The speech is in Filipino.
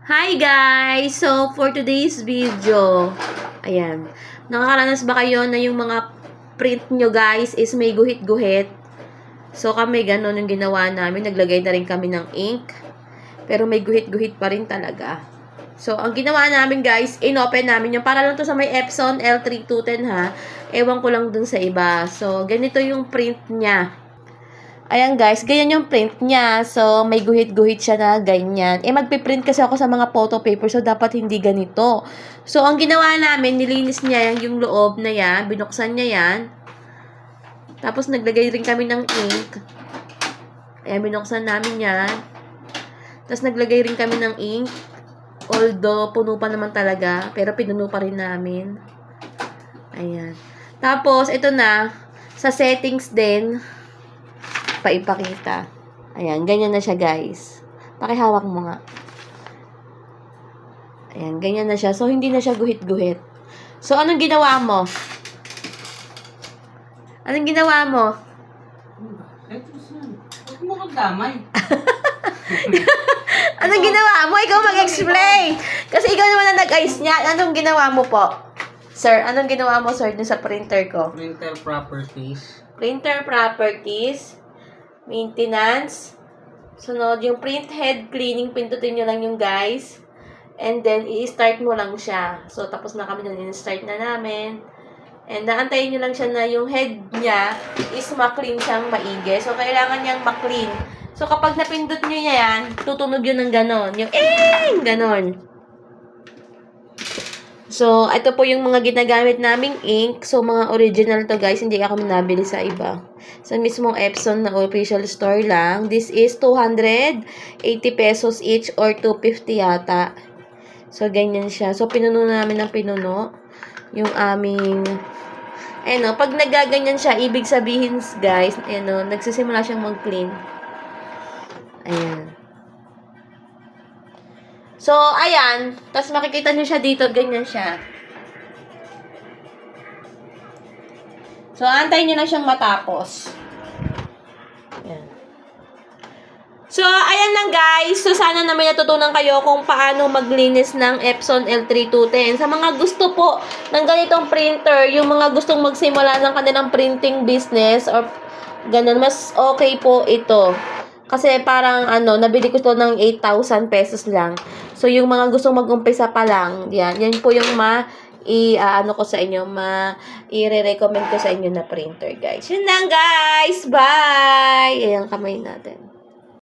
Hi guys! So, for today's video, ayan, nakakaranas ba kayo na yung mga print nyo guys is may guhit-guhit? So, kami ganun yung ginawa namin. Naglagay na rin kami ng ink. Pero may guhit-guhit pa rin talaga. So, ang ginawa namin guys, inopen namin yung para lang to sa may Epson L3210 ha. Ewan ko lang dun sa iba. So, ganito yung print niya. Ayan guys, ganyan yung print niya. So, may guhit-guhit siya na ganyan. Magpiprint kasi ako sa mga photo paper, so dapat hindi ganito. So, ang ginawa namin, nilinis niya yung loob na yan. Binuksan niya yan. Tapos, naglagay rin kami ng ink. Ayan, binuksan namin yan. Tapos, naglagay rin kami ng ink. Although, puno pa naman talaga. Pero, pinuno pa rin namin. Ayan. Tapos, ito na. Sa settings din, paipakita. Ayan, ganyan na siya guys. Pakihawak mo nga. Ayan, ganyan na siya. So, hindi na siya guhit-guhit. So, anong ginawa mo? Anong ginawa mo? Huwag mo kang damay. Anong ginawa mo? Ikaw mag-explain. Kasi ikaw naman ang nag-ayos niya. Anong ginawa mo po? Sir, anong ginawa mo, sir, dun sa printer ko? Printer properties. Printer properties. Maintenance. Sunod, yung print head cleaning, pindutin nyo lang yung guys. And then, i-start mo lang siya. So, tapos na kami nun, i-start na namin. And naantayin nyo lang siya na yung head niya is ma-clean siyang maigi. So, kailangan niyang ma-clean. So, kapag napindot nyo niya yan, tutunog yun ng ganon. Yung ganon. So, ito po yung mga ginagamit naming ink. So, mga original to guys. Hindi ako nabili sa iba. Sa mismong Epson na official store lang. This is 280 pesos each or 250 yata. So, ganyan siya. So, pinuno namin ng pinuno. Yung aming... Ayan o, pag nagaganyan siya, ibig sabihin guys, ayan o, nagsisimula siyang mag-clean. Ayan. So, ayan. Tapos makikita nyo siya dito. Ganyan siya. So, antayin nyo lang siyang matapos. Ayan. So, ayan lang guys. So, sana na may natutunan kayo kung paano maglinis ng Epson L3210. Sa mga gusto po ng ganitong printer, yung mga gustong magsimula ng kanilang printing business or ganun, mas okay po ito. Kasi parang nabili ko to ng 8,000 pesos lang. So, yung mga gustong mag-umpisa pa lang, yan po yung ko sa inyo, i-recommend ko sa inyo na printer, guys. Yun lang, guys. Bye! Ayan, kamay natin.